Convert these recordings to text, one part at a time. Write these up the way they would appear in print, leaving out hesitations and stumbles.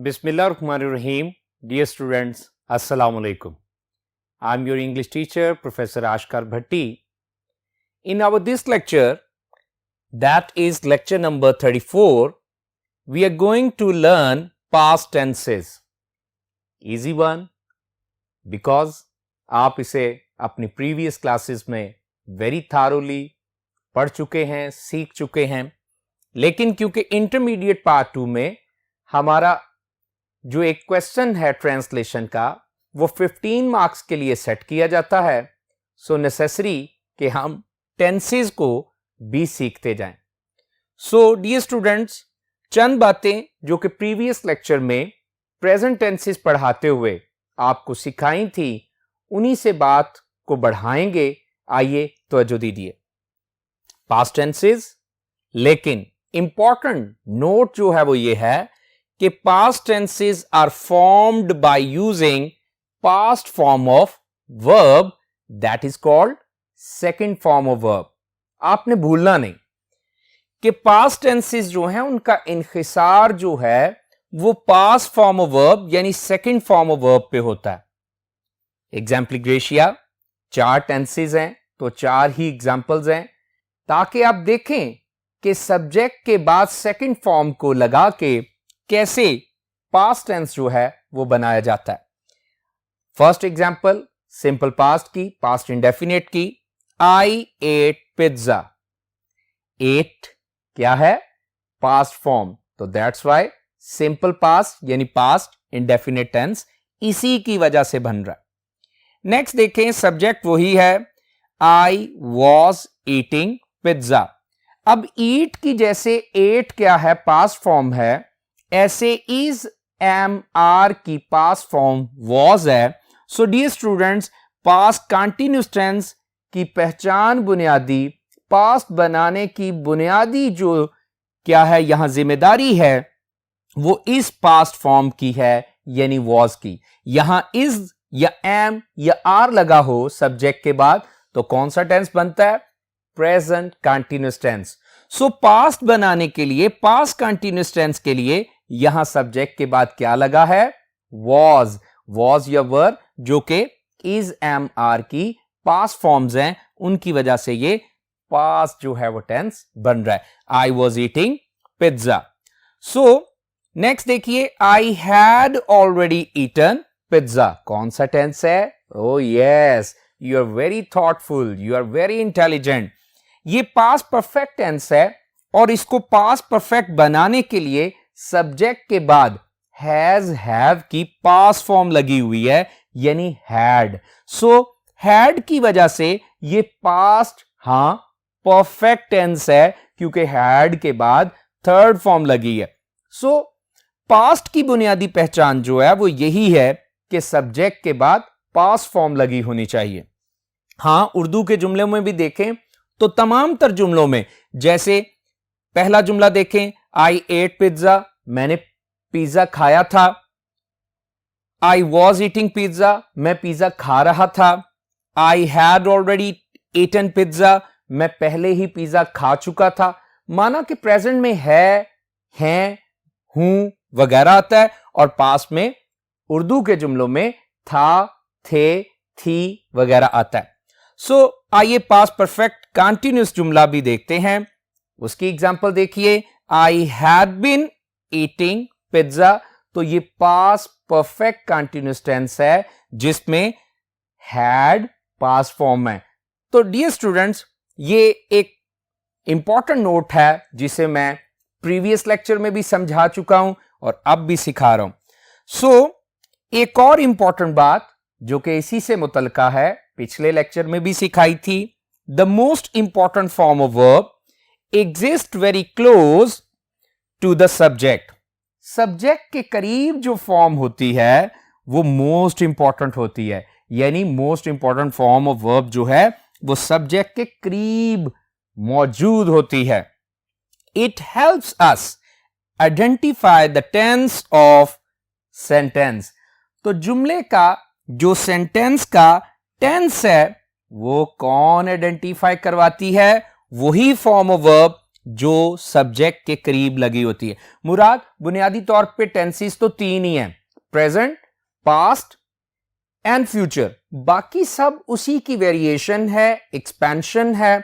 Bismillahirrahmanirrahim. Dear students, Assalamu alaikum. I am your English teacher, Professor Ashkar Bhatti. In our this lecture, that is lecture number 34, we are going to learn past tenses. Easy one, because आप इसे अपनी previous classes में very thoroughly पढ़ चुके हैं, सीख चुके हैं, लेकिन क्योंकि intermediate part 2 में हमारा जो एक क्वेश्चन है ट्रांसलेशन का वो 15 मार्क्स के लिए सेट किया जाता है, सो नेसेसरी कि हम टेंसेस को भी सीखते जाएं. सो डियर स्टूडेंट्स, चंद बातें जो कि प्रीवियस लेक्चर में प्रेजेंट टेंसेस पढ़ाते हुए आपको सिखाई थी, उन्हीं से बात को बढ़ाएंगे. आइए तवज्जो दीजिए. पास्ट टेंसेस, लेकिन इंपॉर्टेंट नोट जो है वो ये है कि past tenses are formed by using past form of verb that is called second form of verb. आपने भूलना नहीं कि past tenses जो हैं उनका इन्हिसार जो है वो past form of verb यानी second form of verb पे होता है. एग्जाम्पलिग्रेशिया 4 tenses हैं तो 4 ही एग्जाम्पल्स हैं, ताकि आप देखें कि सब्जेक्ट के बाद सेकंड फॉर्म को लगा के कैसे पास्ट टेंस जो है वो बनाया जाता है. फर्स्ट एग्जांपल सिंपल पास्ट की, पास्ट इंडेफिनिट की. आई एट पिज्जा. एट क्या है? पास्ट फॉर्म, तो दैट्स व्हाई सिंपल पास्ट यानी पास्ट इंडेफिनिट टेंस इसी की वजह से बन रहा है. नेक्स्ट देखें, सब्जेक्ट वही है, आई वॉज ईटिंग पिज्जा. अब ईट की जैसे एट क्या है? पास्ट फॉर्म है, ऐसे इज एम आर की पास्ट फॉर्म वॉज है. So dear students, past continuous tense की पहचान, बुनियादी पास्ट बनाने की बुनियादी जो क्या है यहां जिम्मेदारी है वो इस पास्ट फॉर्म की है यानी वॉज की. यहां इज या एम या आर लगा हो सब्जेक्ट के बाद तो कौन सा टेंस बनता है? Present continuous tense. So past बनाने के लिए, पास्ट कंटिन्यूअस टेंस के लिए यहां सब्जेक्ट के बाद क्या लगा है? वॉज. वॉज या वर्ब जो कि इज एम आर की पास्ट फॉर्म्स हैं, उनकी वजह से ये पास्ट जो है वो टेंस बन रहा है. I was eating pizza. So next देखिए, I had already eaten pizza. कौन सा टेंस है? Oh yes, you are very thoughtful, you are very intelligent. ये पास्ट परफेक्ट टेंस है और इसको पास्ट परफेक्ट बनाने के लिए सब्जेक्ट के बाद हैज हैव की पास्ट फॉर्म लगी हुई है यानी हैड. सो हैड की वजह से ये पास्ट परफेक्ट टेंस है क्योंकि हैड के बाद थर्ड फॉर्म लगी है. सो पास्ट की बुनियादी पहचान जो है वो यही है कि सब्जेक्ट के बाद पास्ट फॉर्म लगी होनी चाहिए. उर्दू के जुमलों में भी देखें तो तमाम तर जुमलों में, जैसे पहला जुमला देखें, आई एट पिज्जा, मैंने पिज्जा खाया था. आई वॉज ईटिंग पिज्जा, मैं पिज्जा खा रहा था. I had already eaten pizza, मैं पहले ही पिज्जा खा चुका था. माना कि प्रेजेंट में है, हैं, हूं वगैरह आता है और पास्ट में उर्दू के जुमलों में था, थे, थी वगैरह आता है. सो आइए पास्ट परफेक्ट कंटिन्यूअस जुमला भी देखते हैं. उसकी एग्जांपल देखिए, I had been eating pizza. तो ये पास्ट परफेक्ट कंटिन्यूअस टेंस है जिसमें हैड पास्ट फॉर्म है. तो डियर स्टूडेंट्स, ये एक इंपॉर्टेंट नोट है जिसे मैं प्रीवियस लेक्चर में भी समझा चुका हूं और अब भी सिखा रहा हूं. सो एक और इंपॉर्टेंट बात जो कि इसी से मुतल्लिका है, पिछले लेक्चर में भी सिखाई थी. The most important form of verb exist very close to the subject. Subject के करीब जो फॉर्म होती है वो मोस्ट इंपॉर्टेंट होती है, यानी most important form of verb जो है वो सब्जेक्ट के करीब मौजूद होती है. It helps us identify the tense of sentence. तो जुमले का जो सेंटेंस का टेंस है वो कौन आइडेंटिफाई करवाती है? वही फॉर्म ऑफ वर्ब जो सब्जेक्ट के करीब लगी होती है। मुराद, बुनियादी तौर पे टेंसेस तो 3 ही हैं, प्रेजेंट, पास्ट एंड फ्यूचर। बाकी सब उसी की वेरिएशन है, एक्सपेंशन है।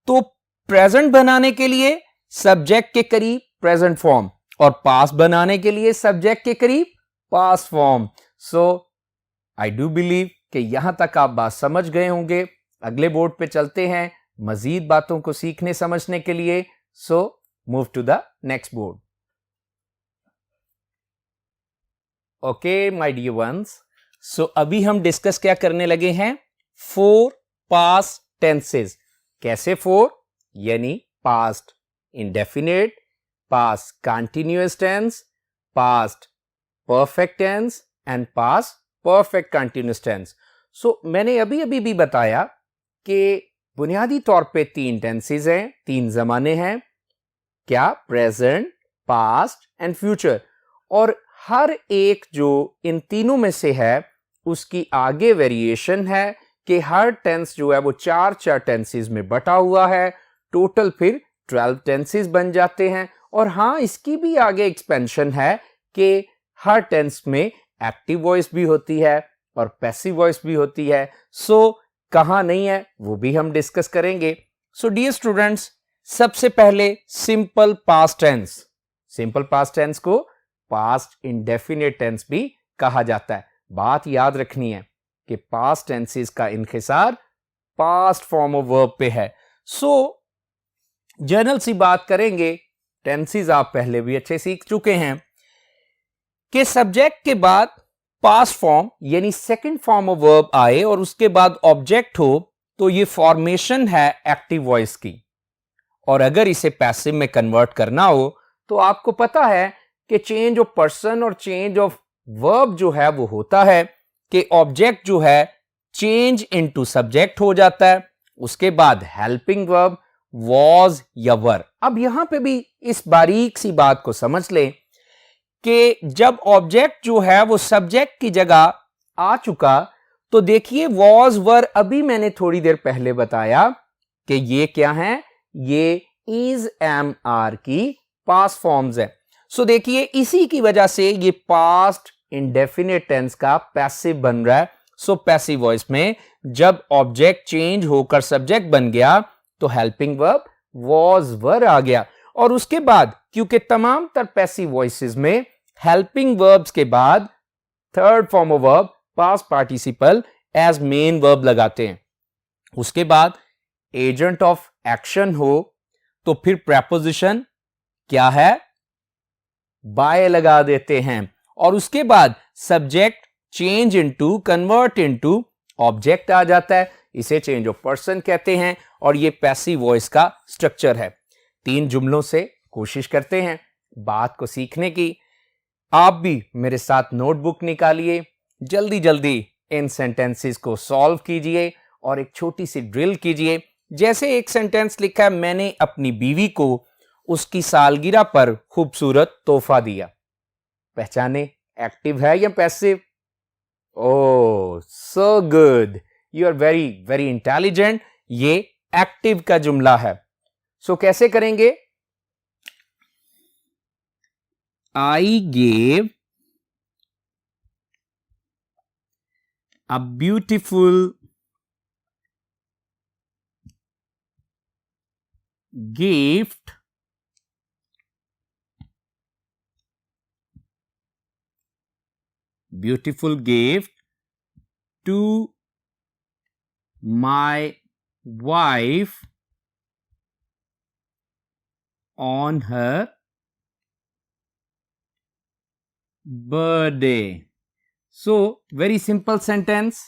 तो प्रेजेंट बनाने के लिए सब्जेक्ट के करीब प्रेजेंट फॉर्म, और पास्ट बनाने के लिए सब्जेक्ट के करीब past form. So I do believe कि यहां तक आप बात समझ गए होंगे। अगले बोर्ड पे चलते हैं मजीद बातों को सीखने समझने के लिए। So move to the next board. Okay my dear ones, so अभी हम डिस्कस क्या करने लगे हैं, 4 पास्ट टेंसेस। कैसे 4? यानी past indefinite, past continuous tense, past perfect tense and past perfect continuous tense. So मैंने अभी अभी भी बताया कि बुनियादी तौर पे 3 टेंसेस हैं, 3 जमाने हैं। क्या? Present, past and future. और हर एक जो इन तीनों में से है उसकी आगे वेरिएशन है कि हर टेंस जो है वो 4 टेंसेस में बटा हुआ है। टोटल फिर 12 टेंसेस बन जाते हैं। और हाँ, इसकी भी आगे एक्सपेंशन है कि हर टेंस में एक्टिव वॉइस भी होती है और पैसिव वॉइस भी होती है। सो कहां नहीं है वो भी हम डिस्कस करेंगे। सो डियर स्टूडेंट्स, सबसे पहले simple past tense. Simple past tense को पास्ट इंडेफिनिट टेंस भी कहा जाता है। बात याद रखनी है कि पास्ट टेंसेस का इन्हिसार पास्ट फॉर्म ऑफ वर्ब पे है। सो जनरल सी बात करेंगे, टेंसेस आप पहले भी अच्छे सीख चुके हैं कि सब्जेक्ट के बाद पास्ट फॉर्म यानी सेकंड फॉर्म ऑफ वर्ब आए और उसके बाद ऑब्जेक्ट हो तो ये फॉर्मेशन है एक्टिव वॉइस की। और अगर इसे पैसिव में कन्वर्ट करना हो तो आपको पता है कि चेंज ऑफ पर्सन और चेंज ऑफ वर्ब जो है वो होता है कि ऑब्जेक्ट जो है चेंज इनटू सब्जेक्ट हो जाता है, उसके बाद हेल्पिंग वर्ब वॉज या वर। अब यहां पे भी इस बारीक सी बात को समझ लें कि जब ऑब्जेक्ट जो है वो सब्जेक्ट की जगह आ चुका तो देखिए वॉज वर, अभी मैंने थोड़ी देर पहले बताया कि ये क्या है, ये इज एम आर की पास्ट फॉर्म्स है। सो देखिए इसी की वजह से ये पास्ट इंडेफिनिट टेंस का पैसिव बन रहा है। सो पैसिव वॉइस में जब ऑब्जेक्ट चेंज होकर सब्जेक्ट बन गया तो हेल्पिंग वर्ब वॉज वर आ गया। और उसके बाद क्योंकि तमाम तर पैसिव वॉइसेस में हेल्पिंग वर्ब्स के बाद third form of verb past participle as main verb लगाते हैं। उसके बाद एजेंट ऑफ एक्शन हो तो फिर प्रेपोजिशन क्या है, बाय लगा देते हैं। और उसके बाद subject change into convert into object आ जाता है, इसे चेंज ऑफ पर्सन कहते हैं। और ये पैसिव वॉइस का स्ट्रक्चर है। 3 जुमलों से कोशिश करते हैं बात को सीखने की। आप भी मेरे साथ नोटबुक निकालिए, जल्दी जल्दी इन सेंटेंसेस को सॉल्व कीजिए और एक छोटी सी ड्रिल कीजिए। जैसे एक सेंटेंस लिखा है, मैंने अपनी बीवी को उसकी सालगिरह पर खूबसूरत तोहफा दिया। पहचाने एक्टिव है या passive? Oh so good, you are very very intelligent. ये एक्टिव का जुमला है। सो कैसे करेंगे? I gave a beautiful gift to my wife on her birthday. So very simple sentence,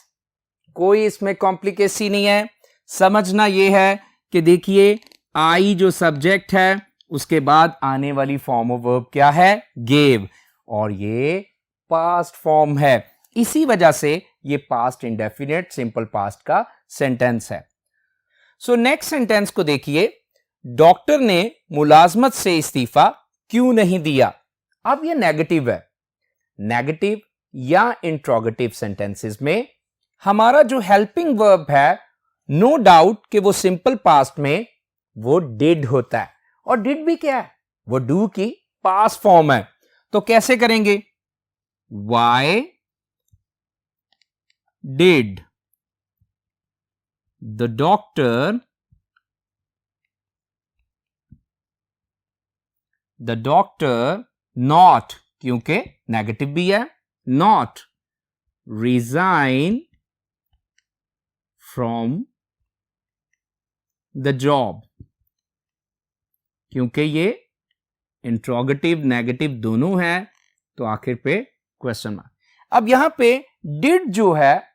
कोई इसमें कॉम्प्लिकेसी नहीं है। समझना यह है कि देखिए आई जो सब्जेक्ट है उसके बाद आने वाली फॉर्म ऑफ वर्ब क्या है, गेव, और ये पास्ट फॉर्म है। इसी वजह से ये पास्ट इंडेफिनिट सिंपल पास्ट का सेंटेंस है। सो नेक्स्ट सेंटेंस को देखिए, डॉक्टर ने मुलाजमत से इस्तीफा क्यों नहीं दिया। अब ये नेगेटिव है। नेगेटिव या इंट्रोगेटिव सेंटेंसेस में हमारा जो हेल्पिंग वर्ब है, नो डाउट कि वो सिंपल पास्ट में वो डिड होता है और डिड भी क्या है, वो डू की पास्ट फॉर्म है। तो कैसे करेंगे, why did the doctor not, क्योंकि नेगेटिव भी है, not resign from the job, क्योंकि ये इंट्रोगेटिव नेगेटिव दोनों है, तो आखिर पे क्वेश्चन मार्क। अब यहां पे डिड जो है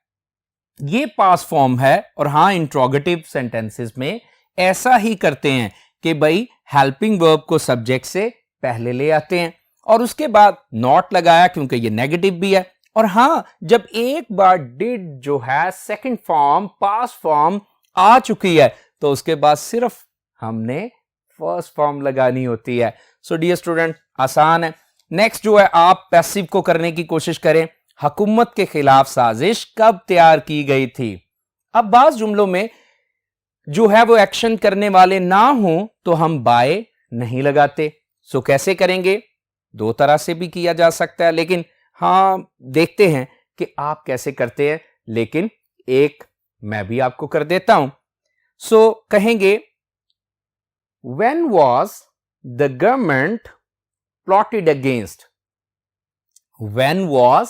ये पास्ट फॉर्म है, और हां इंट्रोगेटिव सेंटेंसेस में ऐसा ही करते हैं कि भाई हेल्पिंग वर्ब को सब्जेक्ट से पहले ले आते हैं और उसके बाद नॉट लगाया क्योंकि ये नेगेटिव भी है। और हां जब एक बार डिड जो है सेकंड फॉर्म पास्ट फॉर्म आ चुकी है तो उसके बाद सिर्फ हमने फर्स्ट फॉर्म लगानी होती है। सो डियर स्टूडेंट, आसान है। नेक्स्ट जो है, आप पैसिव को करने की कोशिश करें। हुकूमत के खिलाफ साजिश कब तैयार की गई थी। अब बाज जुमलों में जो है वो एक्शन करने वाले ना हो तो हम बाय नहीं लगाते। सो कैसे करेंगे, दो तरह से भी किया जा सकता है, लेकिन हां देखते हैं कि आप कैसे करते हैं, लेकिन एक मैं भी आपको कर देता हूं। सो कहेंगे when was the government plotted against, when was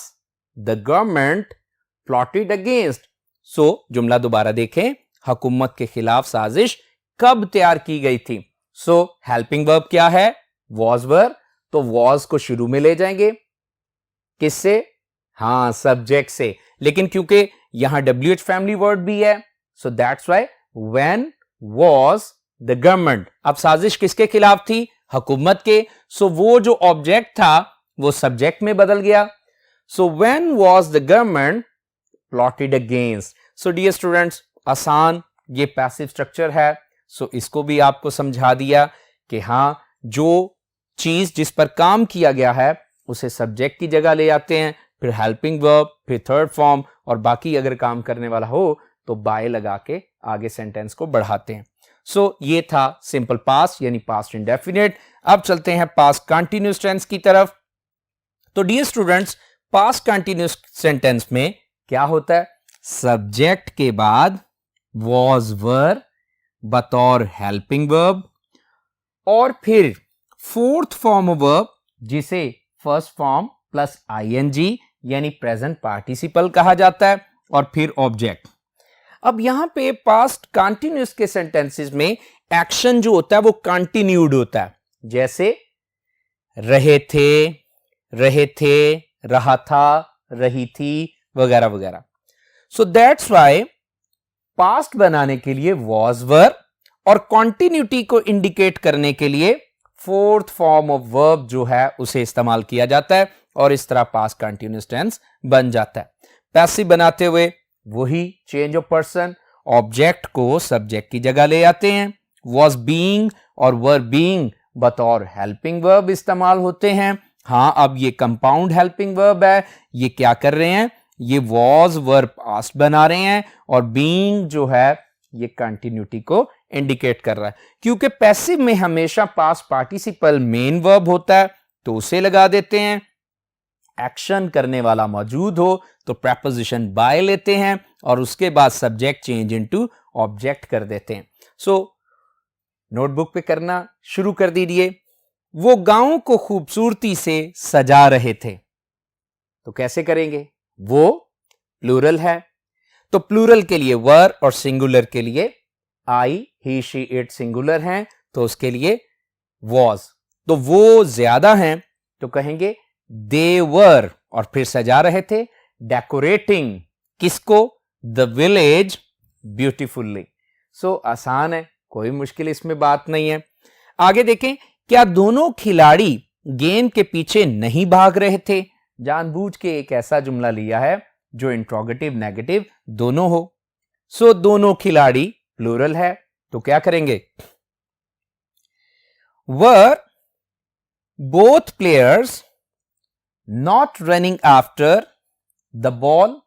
the government plotted against। सो जुमला दोबारा देखें, हुकूमत के खिलाफ साजिश कब तैयार की गई थी। सो हेल्पिंग वर्ब क्या है, was वर्ब, तो was को शुरू में ले जाएंगे, किससे, हां सब्जेक्ट से, लेकिन क्योंकि यहां WH फैमिली वर्ड भी है, so that's why when was the government. अब साजिश किसके खिलाफ थी, हुकूमत के, सो वो जो ऑब्जेक्ट था वो सब्जेक्ट में बदल गया। So when was the government plotted against. So dear students, आसान ये पैसिव स्ट्रक्चर है। सो इसको भी आपको समझा दिया कि हां जो चीज जिस पर काम किया गया है उसे सब्जेक्ट की जगह ले आते हैं, फिर हेल्पिंग वर्ब, फिर थर्ड फॉर्म, और बाकी अगर काम करने वाला हो तो बाय लगा के आगे सेंटेंस को बढ़ाते हैं। सो ये था सिंपल पास्ट यानी पास्ट इंडेफिनिट। अब चलते हैं पास्ट कंटीन्यूअस टेंस की तरफ। तो dear students, past continuous sentence में क्या होता है, सब्जेक्ट के बाद वॉज वर बतौर हेल्पिंग वर्ब, और फिर फोर्थ फॉर्म वर्ब जिसे फर्स्ट फॉर्म प्लस आईएनजी यानी प्रेजेंट पार्टिसिपल कहा जाता है, और फिर ऑब्जेक्ट। अब यहां पे पास्ट कंटीन्यूअस के सेंटेंसेस में एक्शन जो होता है वो कंटिन्यूड होता है, जैसे रहे थे, रहा था, रही थी, वगैरह वगैरह। सो दैट्स व्हाई पास्ट बनाने के लिए वॉज वर्ब और कॉन्टिन्यूटी को इंडिकेट करने के लिए फोर्थ फॉर्म ऑफ वर्ब जो है उसे इस्तेमाल किया जाता है, और इस तरह पास्ट कंटीन्यूअस टेंस बन जाता है। पैसिव बनाते हुए वही चेंज ऑफ पर्सन, ऑब्जेक्ट को सब्जेक्ट की जगह ले आते हैं, वॉज बीइंग और वर बीइंग बतौर हेल्पिंग वर्ब इस्तेमाल होते हैं। हां अब ये कंपाउंड हेल्पिंग वर्ब है, ये क्या कर रहे हैं, ये वॉज वर्ब पास्ट बना रहे हैं, और बीइंग जो है ये कंटिन्यूटी को इंडिकेट कर रहा है। क्योंकि पैसिव में हमेशा पास्ट पार्टिसिपल मेन वर्ब होता है तो उसे लगा देते हैं, एक्शन करने वाला मौजूद हो तो प्रेपोजिशन बाय लेते हैं, और उसके बाद सब्जेक्ट चेंज इनटू ऑब्जेक्ट कर देते हैं। सो नोटबुक पे करना शुरू कर दीजिए। वो गांव को खूबसूरती से सजा रहे थे, तो कैसे करेंगे, वो प्लूरल है तो प्लूरल के लिए वर, और सिंगुलर के लिए आई, ही, शी, इट सिंगुलर हैं तो उसके लिए वॉज। तो वो ज्यादा हैं तो कहेंगे दे वर, और फिर सजा रहे थे डेकोरेटिंग किसको, द विलेज ब्यूटीफुल्ली। सो आसान है, कोई मुश्किल इसमें बात नहीं है। आगे देखें, क्या दोनों खिलाड़ी गेंद के पीछे नहीं भाग रहे थे। जानबूझ के एक ऐसा जुमला लिया है जो इंट्रोगेटिव नेगेटिव दोनों हो। सो दोनों खिलाड़ी प्लूरल है तो क्या करेंगे, were both players not running after the ball.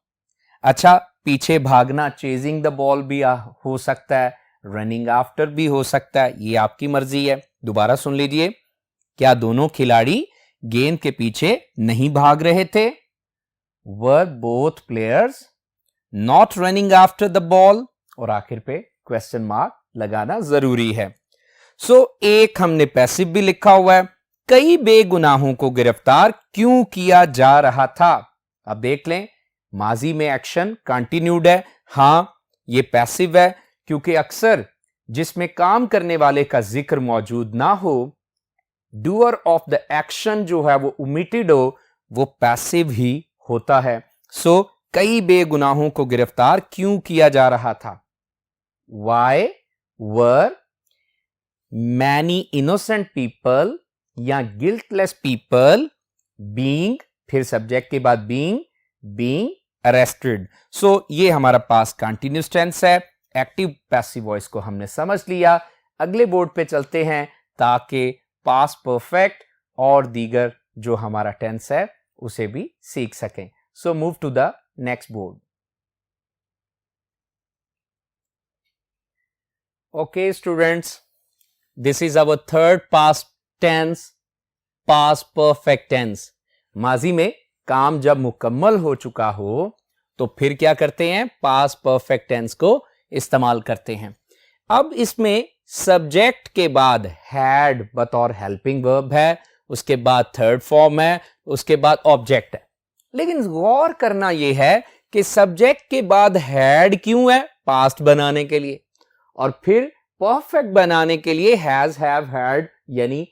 अच्छा, पीछे भागना चेजिंग द बॉल भी हो सकता है, रनिंग आफ्टर भी हो सकता है, ये आपकी मर्जी है, दोबारा सुन लीजिए, क्या दोनों खिलाड़ी गेंद के पीछे नहीं भाग रहे थे? Were both players not running after the ball? और आखिर पे क्वेश्चन मार्क लगाना जरूरी है। एक हमने पैसिव भी लिखा हुआ है, कई बेगुनाहों को गिरफ्तार क्यों किया जा रहा था? अब देख लें, माजी में एक्शन कंटिन्यूड है, हां ये पैसिव है, क्योंकि अक्सर जिसमें काम करने वाले का जिक्र मौजूद ना हो, डूअर ऑफ द एक्शन जो है वो ओमिटेड हो, वो पैसिव ही होता है। कई बेगुनाहों को गिरफ्तार क्यों किया जा रहा था? Why were many innocent people या guiltless people being, फिर सब्जेक्ट के बाद being arrested? ये हमारा पास्ट कंटिन्यूस टेंस है। एक्टिव पैसिव वॉइस को हमने समझ लिया। अगले बोर्ड पे चलते हैं ताकि पास्ट परफेक्ट और दीगर जो हमारा टेंस है उसे भी सीख सकें। Move to the next board. Okay students, this is our third past tense, past perfect tense. माजी में काम जब मुकम्मल हो चुका हो तो फिर क्या करते हैं? पास्ट परफेक्ट टेंस को इस्तेमाल करते हैं। अब इसमें सब्जेक्ट के बाद हैड बतौर हेल्पिंग वर्ब है, उसके बाद थर्ड फॉर्म है, उसके बाद ऑब्जेक्ट है। लेकिन गौर करना यह है कि सब्जेक्ट के बाद हैड क्यों है? पास्ट बनाने के लिए, और फिर परफेक्ट बनाने के लिए हैज, हैव, हैड, यानी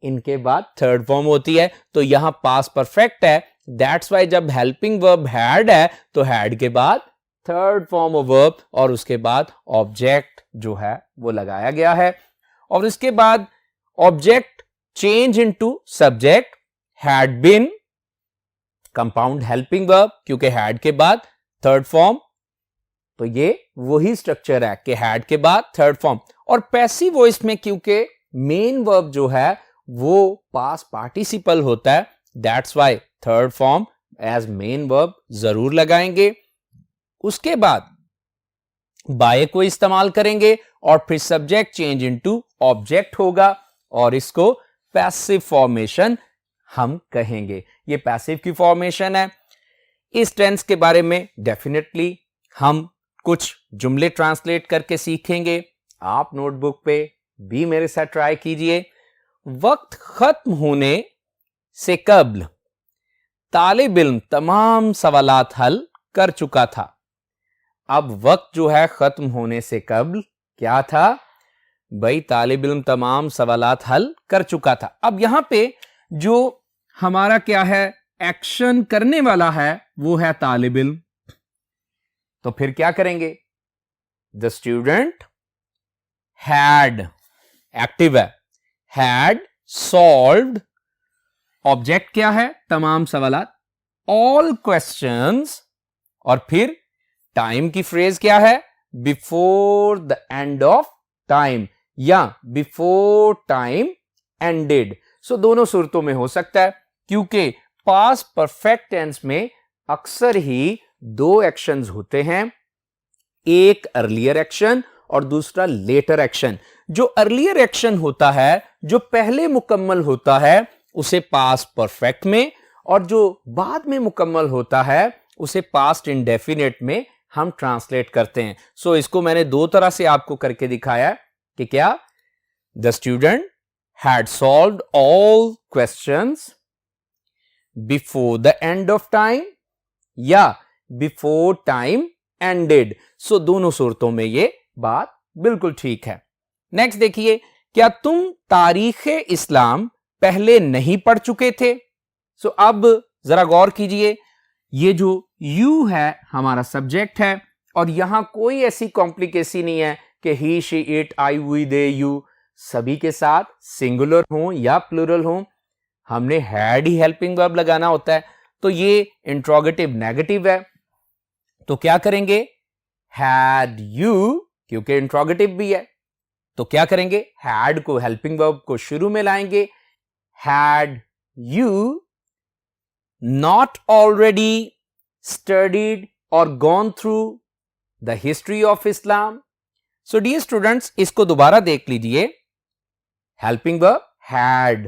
इनके बाद थर्ड फॉर्म होती है। तो यहां पास्ट परफेक्ट है, दैट्स वाई जब हेल्पिंग वर्ब हैड है तो हैड के बाद थर्ड फॉर्म ऑफ वर्ब और उसके बाद ऑब्जेक्ट जो है वो लगाया गया है। और इसके बाद object change into subject, had been, compound helping verb, क्योंकि हैड के बाद थर्ड फॉर्म, तो ये वही स्ट्रक्चर है कि हैड के बाद थर्ड फॉर्म। और पैसिव वॉइस में क्योंकि मेन वर्ब जो है वो पास्ट पार्टिसिपल होता है, that's why third form as main verb जरूर लगाएंगे। उसके बाद बाय को इस्तेमाल करेंगे और फिर सब्जेक्ट चेंज इनटू ऑब्जेक्ट होगा और इसको पैसिव फॉर्मेशन हम कहेंगे। ये पैसिव की फॉर्मेशन है। इस टेंस के बारे में डेफिनेटली हम कुछ जुमले ट्रांसलेट करके सीखेंगे। आप नोटबुक पे भी मेरे साथ ट्राई कीजिए। वक्त खत्म होने से कब्ल तालिब इल्म तमाम सवालात हल कर चुका था। अब वक्त जो है खत्म होने से कब्ल क्या था भाई? तालिब इल्म तमाम सवालात हल कर चुका था। अब यहां पे जो हमारा क्या है, एक्शन करने वाला है वो है तालिब इल्म। तो फिर क्या करेंगे? द स्टूडेंट हैड, एक्टिव है, हैड सॉल्व्ड, ऑब्जेक्ट क्या है? तमाम सवालात, ऑल क्वेश्चंस, और फिर टाइम की फ्रेज क्या है? Before the end of time या बिफोर टाइम एंडेड। दोनों सूरतों में हो सकता है, क्योंकि पास्ट परफेक्ट टेंस में अक्सर ही दो एक्शंस होते हैं, एक अर्लियर एक्शन और दूसरा लेटर एक्शन। जो अर्लियर एक्शन होता है, जो पहले मुकम्मल होता है, उसे पास्ट परफेक्ट में, और जो बाद में मुकम्मल होता है उसे पास्ट इंडेफिनिट में हम ट्रांसलेट करते हैं। इसको मैंने दो तरह से आपको करके दिखाया कि क्या the student had solved all questions before the end of time या बिफोर टाइम एंडेड। दोनों सूरतों में ये बात बिल्कुल ठीक है। नेक्स्ट देखिए, क्या तुम तारीख इस्लाम पहले नहीं पढ़ चुके थे? अब जरा गौर कीजिए, ये जो यू है हमारा सब्जेक्ट है और यहां कोई ऐसी कॉम्प्लिकेसी नहीं है कि he, she, it, I, we, they, you सभी के साथ सिंगुलर हो या प्लूरल हो, हमने हैड ही हेल्पिंग वर्ब लगाना होता है। तो ये इंट्रोगेटिव नेगेटिव है, तो क्या करेंगे? हैड यू, क्योंकि इंट्रोगेटिव भी है, तो क्या करेंगे? हैड को हेल्पिंग वर्ब को शुरू में लाएंगे। Had you not already studied or gone through the history of Islam? So dear students, इसको दोबारा देख लीजिए। हेल्पिंग वर्ब had,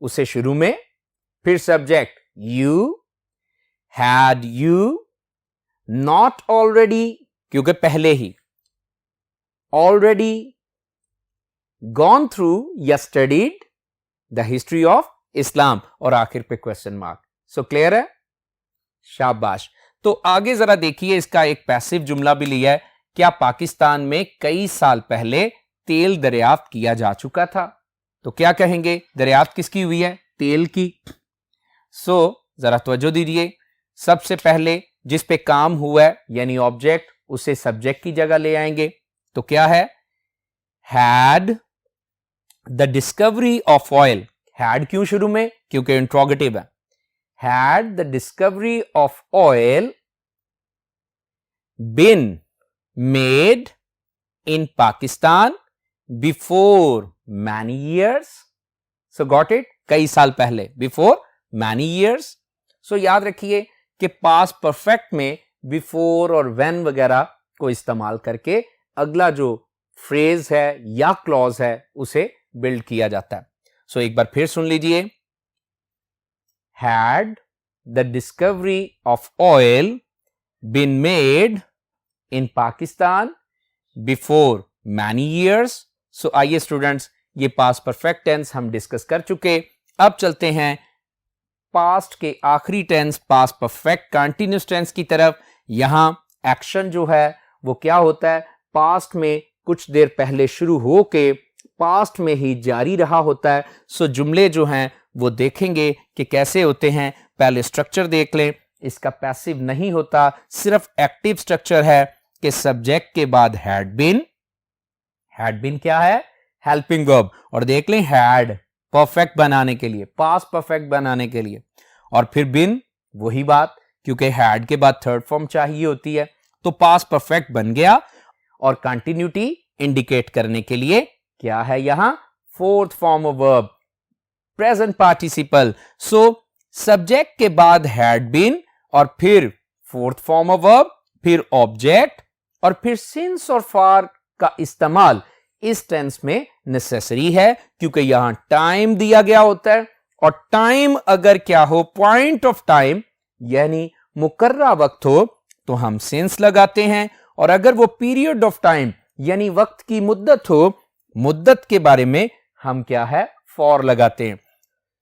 उसे शुरू में, फिर subject you, had you not already, क्योंकि पहले ही, already gone through या studied the history of Islam, और आखिर पे क्वेश्चन मार्क. सो क्लियर है? शाबाश. तो आगे जरा देखिए, इसका एक पैसिव जुमला भी लिया है. क्या पाकिस्तान में कई साल पहले तेल दरियाफ्त किया जा चुका था? तो क्या कहेंगे? दरियाफ्त किसकी हुई है? तेल की. सो जरा तवज्जो दीजिए. सबसे पहले जिस पे काम हुआ है यानी ऑब्जेक्ट, उसे सब्जेक्ट की जगह ले आएंगे. तो क्या है? Had the discovery of oil. Had क्यों शुरू में? क्योंकि इंट्रोगेटिव है. Had the discovery of oil been made in Pakistan before many years. So got it? कई साल पहले, बिफोर मैनी ईयर्स. सो याद रखिए कि पास्ट परफेक्ट में बिफोर और व्हेन वगैरह को इस्तेमाल करके अगला जो फ्रेज है या क्लॉज है उसे बिल्ड किया जाता है. सो एक बार फिर सुन लीजिए. Had the discovery of oil been made in Pakistan before many years. So आइए स्टूडेंट्स, ये पास्ट परफेक्ट टेंस हम डिस्कस कर चुके. अब चलते हैं पास्ट के आखिरी टेंस, पास्ट परफेक्ट कंटीन्यूअस टेंस की तरफ. यहां एक्शन जो है वो क्या होता है? पास्ट में कुछ देर पहले शुरू होके पास्ट में ही जारी रहा होता है. सो जुमले जो हैं वो देखेंगे कि कैसे होते हैं. पहले स्ट्रक्चर देख लें. इसका पैसिव नहीं होता, सिर्फ एक्टिव स्ट्रक्चर है कि सब्जेक्ट के बाद हैड बीन. हैड बीन क्या है? Helping verb. और देख लें हैड परफेक्ट बनाने के लिए, पास्ट परफेक्ट बनाने के लिए. और फिर बिन, वही बात, क्योंकि हैड के बाद थर्ड फॉर्म चाहिए होती है. तो पास्ट परफेक्ट बन गया. और कंटिन्यूटी इंडिकेट करने के लिए क्या है यहां? Fourth form of verb, present participle. So subject के बाद हैड बीन और फिर फोर्थ फॉर्म ऑफ वर्ब, फिर ऑब्जेक्ट और फिर सिंस और फॉर का इस्तेमाल इस टेंस में नेसेसरी है, क्योंकि यहां टाइम दिया गया होता है. और टाइम अगर क्या हो? पॉइंट ऑफ टाइम यानी मुकर्रा वक्त हो तो हम सिंस लगाते हैं. और अगर वो पीरियड ऑफ टाइम यानी वक्त की मुद्दत हो, मुद्दत के बारे में हम क्या है? फॉर लगाते हैं.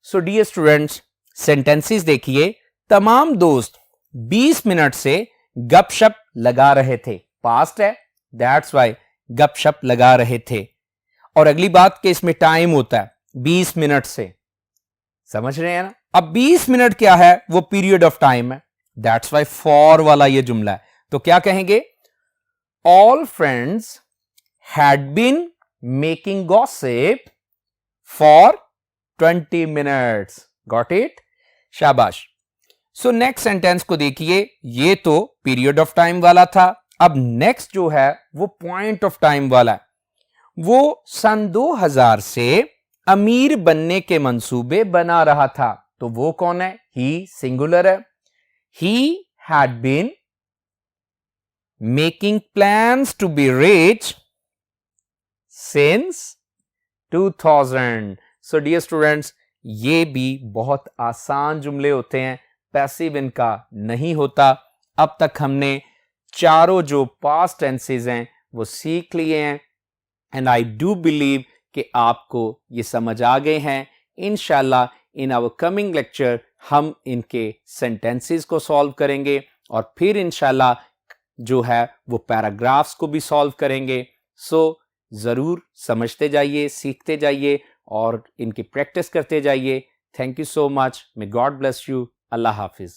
सो डियर स्टूडेंट्स, सेंटेंसेस देखिए. तमाम दोस्त 20 मिनट से गपशप लगा रहे थे. पास्ट है, दैट्स वाई गपशप लगा रहे थे. और अगली बात कि इसमें टाइम होता है 20 मिनट से. समझ रहे हैं ना? अब 20 मिनट क्या है? वो पीरियड ऑफ टाइम है. दैट्स वाई फॉर वाला ये जुमला है. तो क्या कहेंगे? All friends had been making gossip for 20 minutes. Got it? शाबाश. सो नेक्स्ट सेंटेंस को देखिए. ये तो पीरियड ऑफ टाइम वाला था. अब नेक्स्ट जो है वो पॉइंट ऑफ टाइम वाला है. वो सन 2000 से अमीर बनने के मंसूबे बना रहा था. तो वो कौन है? ही सिंगुलर है. He had been making plans to be rich since 2000. So dear students, ये भी बहुत आसान जुमले होते हैं, पैसिव इनका नहीं होता. अब तक हमने चारों जो पास्ट टेंसेस हैं वो सीख लिए हैं. एंड आई डू बिलीव कि आपको ये समझ आ गए हैं. इंशाल्लाह इन आवर कमिंग लेक्चर हम इनके सेंटेंसेस को सॉल्व करेंगे और फिर इंशाल्लाह जो है वो पैराग्राफ्स को भी सॉल्व करेंगे. सो जरूर समझते जाइए, सीखते जाइए और इनकी प्रैक्टिस करते जाइए. Thank you so much. May God bless you. Allah Hafiz.